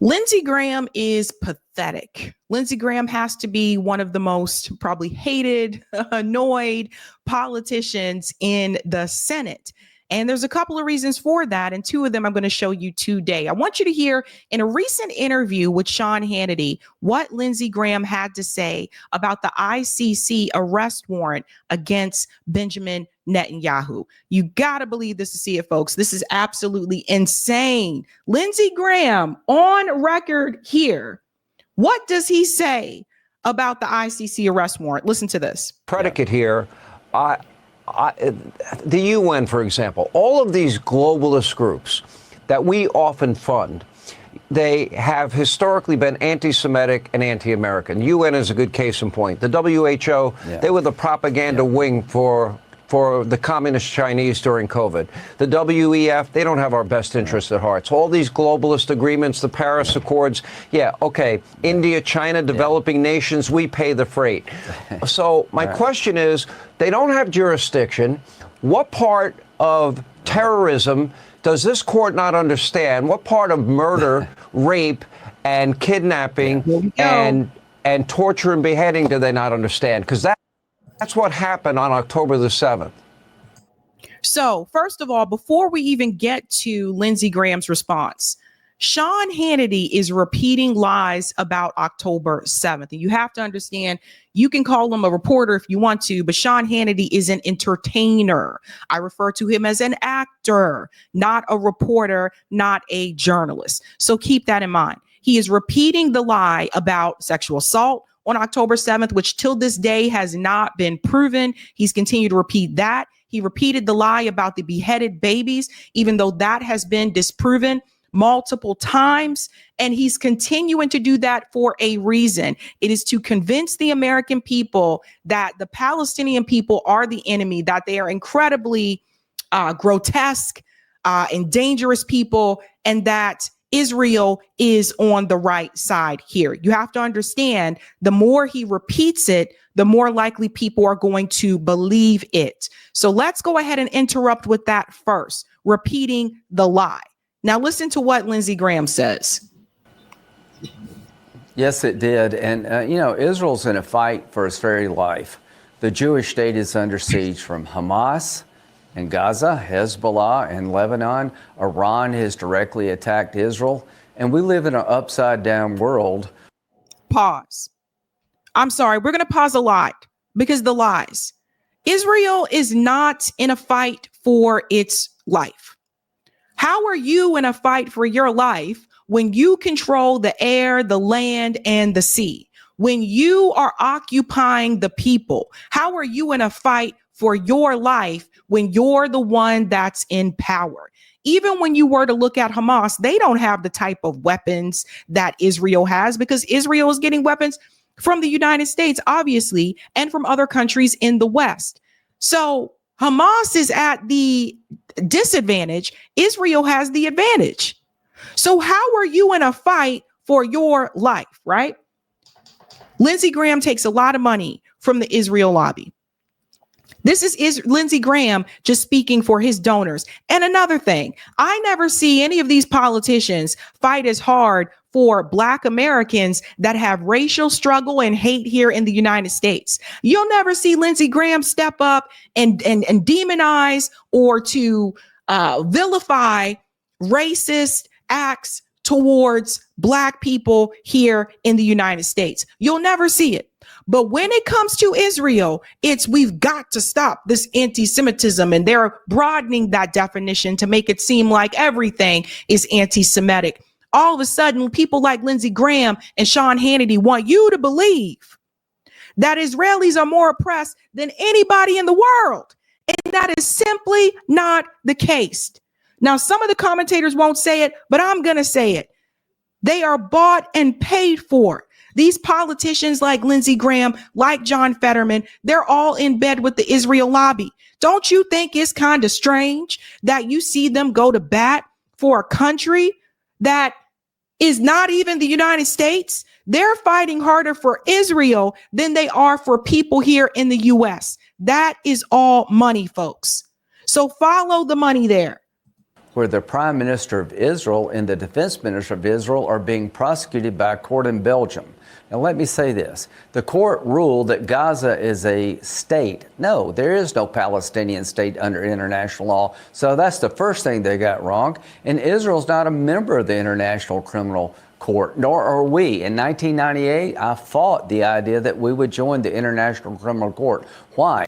Lindsey Graham is pathetic. Lindsey Graham has to be one of the most probably hated, annoyed politicians in the Senate. And there's a couple of reasons for that. And two of them I'm going to show you today. I want you to hear in a recent interview with Sean Hannity what Lindsey Graham had to say about the ICC arrest warrant against Benjamin Netanyahu. You got to believe this to see it, folks. This is absolutely insane. Lindsey Graham on record here. What does he say about the ICC arrest warrant? Listen to this. Predicate here. The UN, for example, all of these globalist groups that we often fund, they have historically been anti-Semitic and anti-American. UN is a good case in point. The WHO, they were the propaganda wing for the communist Chinese during COVID. The WEF, they don't have our best interests at heart. So all these globalist agreements, the Paris Accords, India, China, developing nations, we pay the freight. So my question is, they don't have jurisdiction. What part of terrorism does this court not understand? What part of murder, rape, and kidnapping and torture and beheading do they not understand? Because that's what happened on October the 7th. So, first of all, before we even get to Lindsey Graham's response, Sean Hannity is repeating lies about October 7th. And you have to understand, you can call him a reporter if you want to, but Sean Hannity is an entertainer. I refer to him as an actor, not a reporter, not a journalist. So keep that in mind. He is repeating the lie about sexual assault on October 7th, which till this day has not been proven. He's continued to repeat that. He repeated the lie about the beheaded babies, even though that has been disproven multiple times. And he's continuing to do that for a reason. It is to convince the American people that the Palestinian people are the enemy, that they are incredibly grotesque and dangerous people, and that Israel is on the right side here. You have to understand, the more he repeats it, the more likely people are going to believe it. So let's go ahead and interrupt with that first, repeating the lie. Now listen to what Lindsey Graham says. Yes, it did. And, Israel's in a fight for its very life. The Jewish state is under siege from Hamas in Gaza, Hezbollah in Lebanon. Iran has directly attacked Israel. And we live in an upside down world. Pause. I'm sorry. We're going to pause a lot because the lies. Israel is not in a fight for its life. How are you in a fight for your life when you control the air, the land, and the sea? When you are occupying the people? How are you in a fight for your life when you're the one that's in power? Even when you were to look at Hamas, they don't have the type of weapons that Israel has, because Israel is getting weapons from the United States, obviously, and from other countries in the West. So Hamas is at the disadvantage. Israel has the advantage. So how are you in a fight for your life, right? Lindsey Graham takes a lot of money from the Israel lobby. This is Lindsey Graham just speaking for his donors. And another thing, I never see any of these politicians fight as hard for Black Americans that have racial struggle and hate here in the United States. You'll never see Lindsey Graham step up and demonize or to vilify racist acts towards Black people here in the United States. You'll never see it. But when it comes to Israel, we've got to stop this anti-Semitism, and they're broadening that definition to make it seem like everything is anti-Semitic. All of a sudden, people like Lindsey Graham and Sean Hannity want you to believe that Israelis are more oppressed than anybody in the world. And that is simply not the case. Now, some of the commentators won't say it, but I'm going to say it. They are bought and paid for. These politicians like Lindsey Graham, like John Fetterman, they're all in bed with the Israel lobby. Don't you think it's kind of strange that you see them go to bat for a country that is not even the United States? They're fighting harder for Israel than they are for people here in the U.S. That is all money, folks. So follow the money there. where the Prime Minister of Israel and the Defense Minister of Israel are being prosecuted by a court in Belgium. Now, let me say this. The court ruled that Gaza is a state. No, there is no Palestinian state under international law. So that's the first thing they got wrong. And Israel's not a member of the International Criminal Court, nor are we. In 1998, I fought the idea that we would join the International Criminal Court. Why?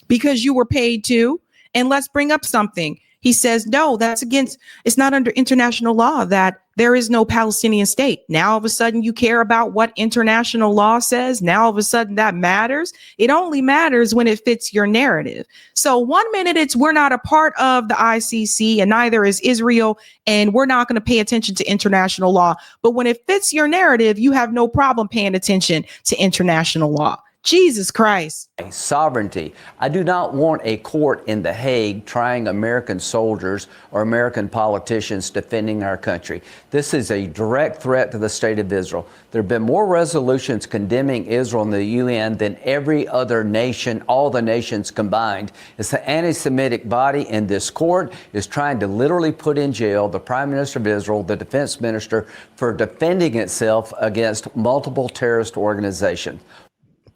Because you were paid to. And let's bring up something. He says, no, that's against, it's not under international law that there is no Palestinian state. Now, all of a sudden, you care about what international law says. Now, all of a sudden, that matters. It only matters when it fits your narrative. So 1 minute, it's we're not a part of the ICC and neither is Israel, and we're not going to pay attention to international law. But when it fits your narrative, you have no problem paying attention to international law. Jesus Christ. Sovereignty. I do not want a court in The Hague trying American soldiers or American politicians defending our country. This is a direct threat to the state of Israel. There have been more resolutions condemning Israel in the UN than every other nation, all the nations combined. It's the anti-Semitic body, and this court is trying to literally put in jail the Prime Minister of Israel, the Defense Minister, for defending itself against multiple terrorist organizations.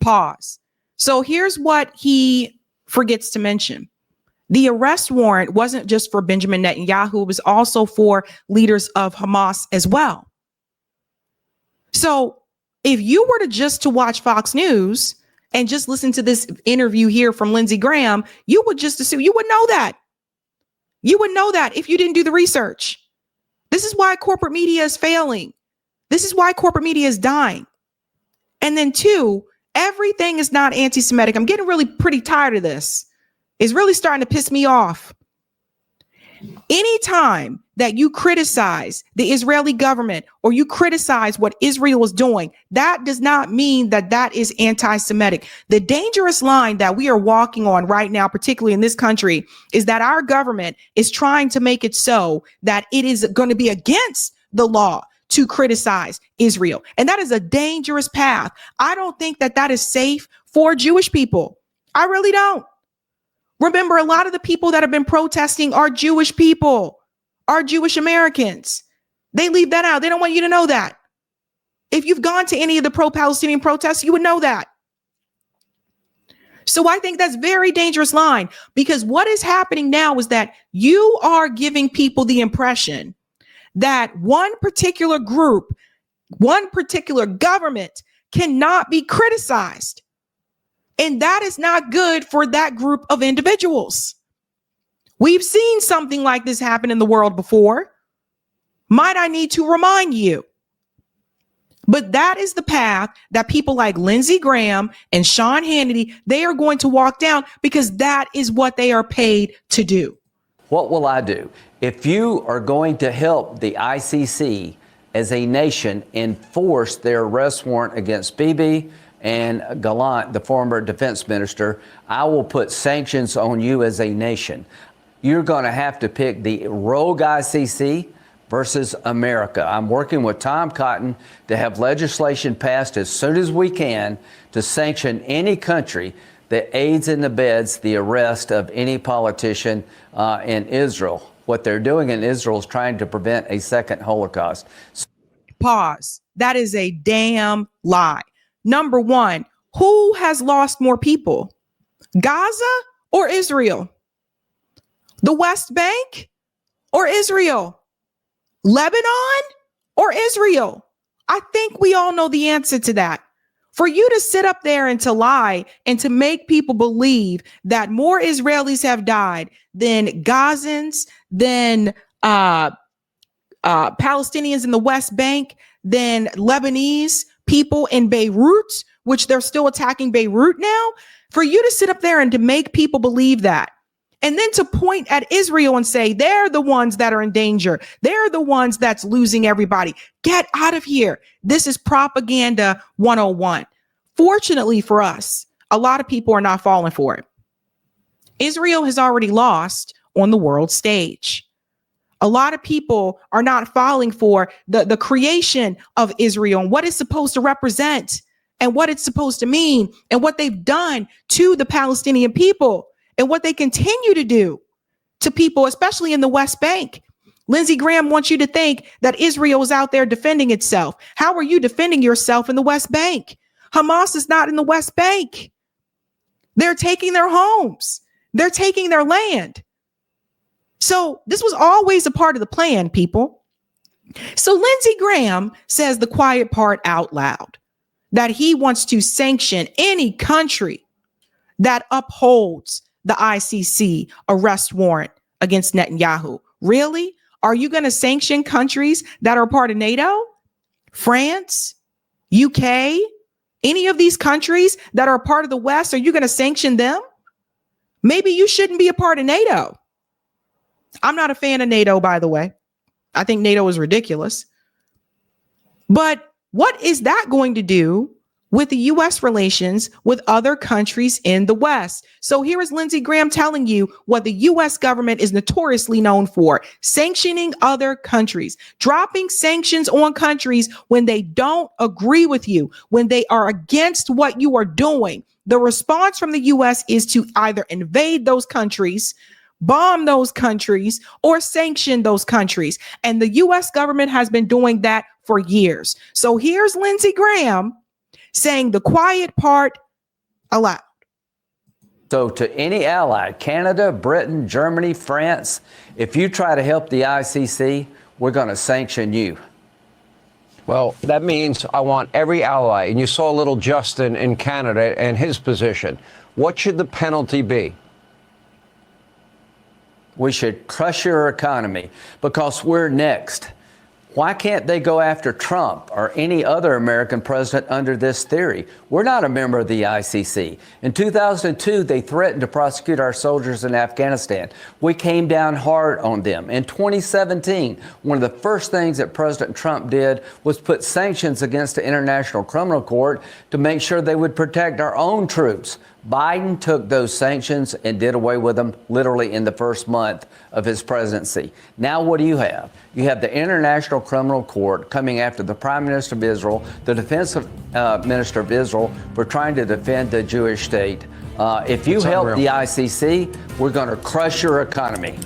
Pause. So here's what he forgets to mention. The arrest warrant wasn't just for Benjamin Netanyahu, it was also for leaders of Hamas as well. So if you were to watch Fox News and just listen to this interview here from Lindsey Graham, you would just assume, you would know that. You would know that if you didn't do the research. This is why corporate media is failing. This is why corporate media is dying. And then two, everything is not anti-Semitic. I'm getting really pretty tired of this. It's really starting to piss me off. Anytime that you criticize the Israeli government or you criticize what Israel is doing, that does not mean that that is anti-Semitic. The dangerous line that we are walking on right now, particularly in this country, is that our government is trying to make it so that it is going to be against the law to criticize Israel. And that is a dangerous path. I don't think that that is safe for Jewish people. I really don't. Remember, a lot of the people that have been protesting are Jewish people, are Jewish Americans. They leave that out. They don't want you to know that. If you've gone to any of the pro-Palestinian protests, you would know that. So I think that's a very dangerous line, because what is happening now is that you are giving people the impression that one particular group, one particular government cannot be criticized. And that is not good for that group of individuals. We've seen something like this happen in the world before. Might I need to remind you? But that is the path that people like Lindsey Graham and Sean Hannity, they are going to walk down, because that is what they are paid to do. What will I do? If you are going to help the ICC as a nation enforce their arrest warrant against Bibi and Gallant, the former defense minister, I will put sanctions on you as a nation. You're going to have to pick the rogue ICC versus America. I'm working with Tom Cotton to have legislation passed as soon as we can to sanction any country that aids and abets the arrest of any politician in Israel. What they're doing in Israel is trying to prevent a second Holocaust. Pause. That is a damn lie. Number one, who has lost more people? Gaza or Israel? The West Bank or Israel? Lebanon or Israel? I think we all know the answer to that. For you to sit up there and to lie and to make people believe that more Israelis have died than Gazans, than Palestinians in the West Bank, than Lebanese people in Beirut, which they're still attacking Beirut now, for you to sit up there and to make people believe that, and then to point at Israel and say, they're the ones that are in danger. They're the ones that's losing everybody. Get out of here. This is propaganda 101. Fortunately for us, a lot of people are not falling for it. Israel has already lost on the world stage. A lot of people are not falling for the creation of Israel and what it's supposed to represent and what it's supposed to mean and what they've done to the Palestinian people and what they continue to do. to people, especially in the West Bank. Lindsey Graham wants you to think that Israel is out there defending itself. How are you defending yourself in the West Bank? Hamas is not in the West Bank. They're taking their homes. They're taking their land. So this was always a part of the plan, people. So Lindsey Graham says the quiet part out loud, that he wants to sanction any country that upholds the ICC arrest warrant against Netanyahu. Really? Are you going to sanction countries that are part of NATO? France, UK, any of these countries that are part of the West, are you going to sanction them? Maybe you shouldn't be a part of NATO. I'm not a fan of NATO, by the way. I think NATO is ridiculous. But what is that going to do with the U.S. relations with other countries in the West? So here is Lindsey Graham telling you what the U.S. government is notoriously known for: sanctioning other countries, dropping sanctions on countries when they don't agree with you, when they are against what you are doing. The response from the U.S. is to either invade those countries, bomb those countries, or sanction those countries. And the U.S. government has been doing that for years. So here's Lindsey Graham saying the quiet part aloud. So to any ally, Canada, Britain, Germany, France, if you try to help the ICC, we're going to sanction you. Well, that means I want every ally. And you saw little Justin in Canada and his position. What should the penalty be? We should crush your economy because we're next. Why can't they go after Trump or any other American president under this theory? We're not a member of the ICC. In 2002, they threatened to prosecute our soldiers in Afghanistan. We came down hard on them. In 2017, one of the first things that President Trump did was put sanctions against the International Criminal Court to make sure they would protect our own troops. Biden took those sanctions and did away with them literally in the first month of his presidency. Now what do you have? You have the International Criminal Court coming after the Prime Minister of Israel, the Defense Minister of Israel, for trying to defend the Jewish state. If you help the ICC, we're going to crush your economy.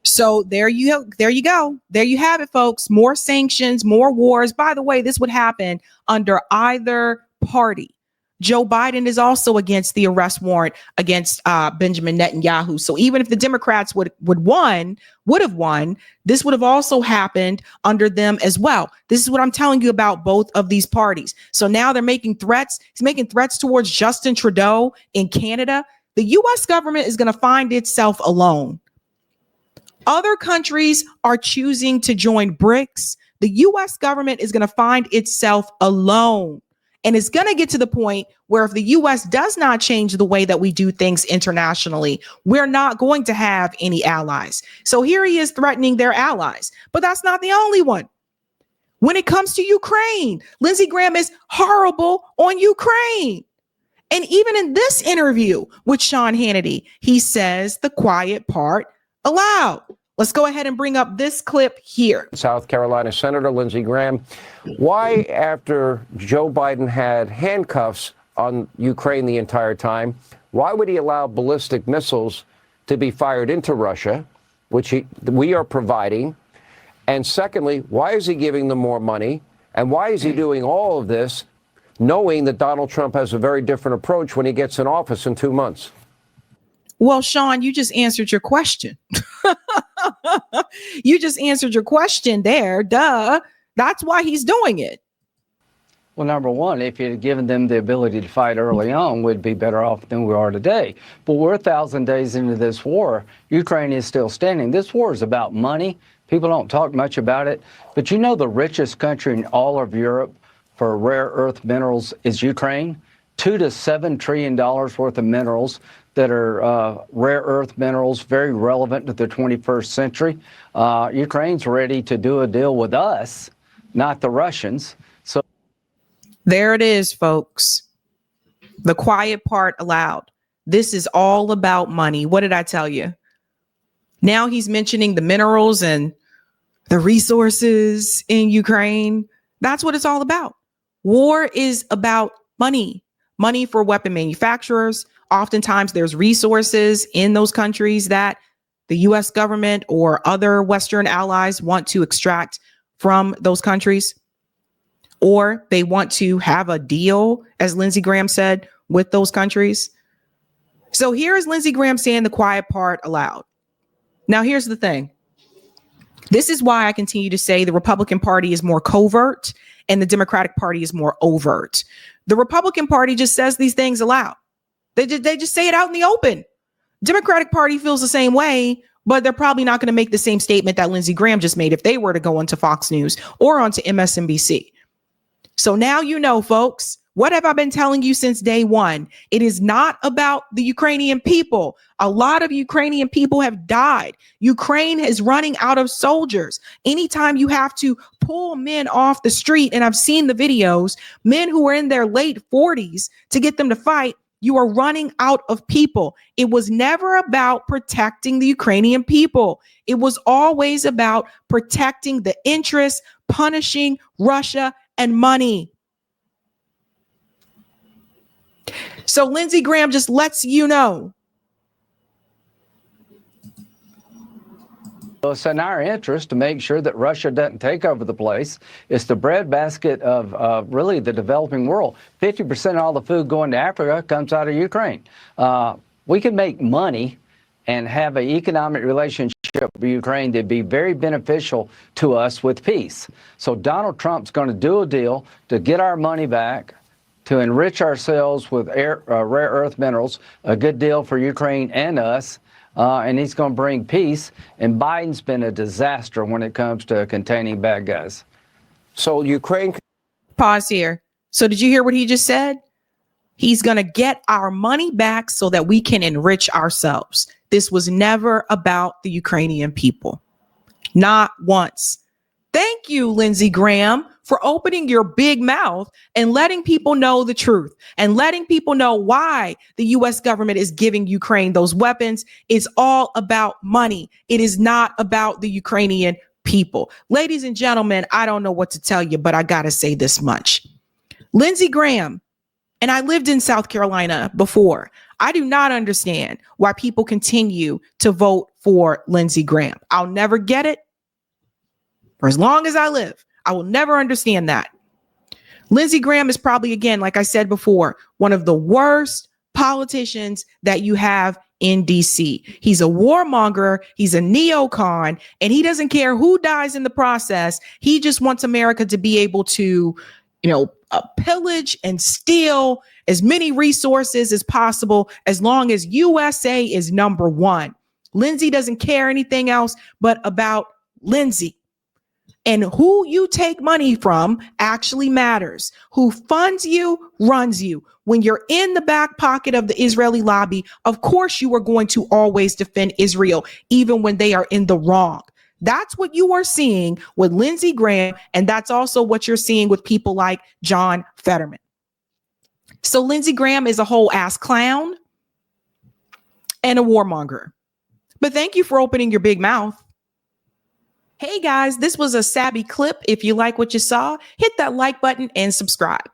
So there you go. There you have it, folks. More sanctions, more wars. By the way, this would happen under either party. Joe Biden is also against the arrest warrant against Benjamin Netanyahu. So even if the Democrats would have won, this would have also happened under them as well. This is what I'm telling you about both of these parties. So now they're making threats. He's making threats towards Justin Trudeau in Canada. The U.S. government is going to find itself alone. Other countries are choosing to join BRICS. The U.S. government is going to find itself alone. And it's going to get to the point where if the U.S. does not change the way that we do things internationally, we're not going to have any allies. So here he is threatening their allies. But that's not the only one. When it comes to Ukraine, Lindsey Graham is horrible on Ukraine. And even in this interview with Sean Hannity, he says the quiet part aloud. Let's go ahead and bring up this clip here. South Carolina Senator Lindsey Graham, why, after Joe Biden had handcuffs on Ukraine the entire time, why would he allow ballistic missiles to be fired into Russia, which we are providing? And secondly, why is he giving them more money? And why is he doing all of this, knowing that Donald Trump has a very different approach when he gets in office in 2 months? Well, Sean, you just answered your question. You just answered your question there. Duh. That's why he's doing it. Well, number one, if you'd given them the ability to fight early on, we'd be better off than we are today. But we're 1,000 days into this war. Ukraine is still standing. This war is about money. People don't talk much about it. But you know the richest country in all of Europe for rare earth minerals is Ukraine. $2 to $7 trillion worth of minerals that are rare earth minerals, very relevant to the 21st century. Ukraine's ready to do a deal with us, not the Russians. So there it is, folks. The quiet part aloud. This is all about money. What did I tell you? Now he's mentioning the minerals and the resources in Ukraine. That's what it's all about. War is about money. Money for weapon manufacturers. Oftentimes there's resources in those countries that the US government or other Western allies want to extract from those countries, or they want to have a deal, as Lindsey Graham said, with those countries. So here's Lindsey Graham saying the quiet part aloud. Now, here's the thing. This is why I continue to say the Republican Party is more covert and the Democratic Party is more overt. The Republican Party just says these things aloud. They just say it out in the open. Democratic Party feels the same way, but they're probably not going to make the same statement that Lindsey Graham just made if they were to go onto Fox News or onto MSNBC. So now you know, folks, what have I been telling you since day one? It is not about the Ukrainian people. A lot of Ukrainian people have died. Ukraine is running out of soldiers. Anytime you have to pull men off the street, and I've seen the videos, men who are in their late 40s to get them to fight, you are running out of people. It was never about protecting the Ukrainian people. It was always about protecting the interests, punishing Russia and money. So Lindsey Graham just lets you know. It's in our interest to make sure that Russia doesn't take over the place. It's the breadbasket of really the developing world. 50% of all the food going to Africa comes out of Ukraine. We can make money and have an economic relationship with Ukraine that'd be very beneficial to us with peace. So Donald Trump's going to do a deal to get our money back, to enrich ourselves with rare earth minerals, a good deal for Ukraine and us, and he's going to bring peace. And Biden's been a disaster when it comes to containing bad guys. So Ukraine. Pause here. So did you hear what he just said? He's going to get our money back so that we can enrich ourselves. This was never about the Ukrainian people. Not once. Thank you, Lindsey Graham, for opening your big mouth and letting people know the truth and letting people know why the U.S. government is giving Ukraine those weapons. It's all about money. It is not about the Ukrainian people. Ladies and gentlemen, I don't know what to tell you, but I got to say this much. Lindsey Graham, and I lived in South Carolina before. I do not understand why people continue to vote for Lindsey Graham. I'll never get it. For as long as I live, I will never understand that. Lindsey Graham is probably, again, like I said before, one of the worst politicians that you have in DC. He's a warmonger. He's a neocon, and he doesn't care who dies in the process. He just wants America to be able to, pillage and steal as many resources as possible, as long as USA is number one. Lindsey doesn't care anything else but about Lindsey. And who you take money from actually matters. Who funds you, runs you. When you're in the back pocket of the Israeli lobby, of course you are going to always defend Israel, even when they are in the wrong. That's what you are seeing with Lindsey Graham, and that's also what you're seeing with people like John Fetterman. So Lindsey Graham is a whole ass clown and a warmonger. But thank you for opening your big mouth. Hey guys, this was a Sabby clip. If you like what you saw, hit that like button and subscribe.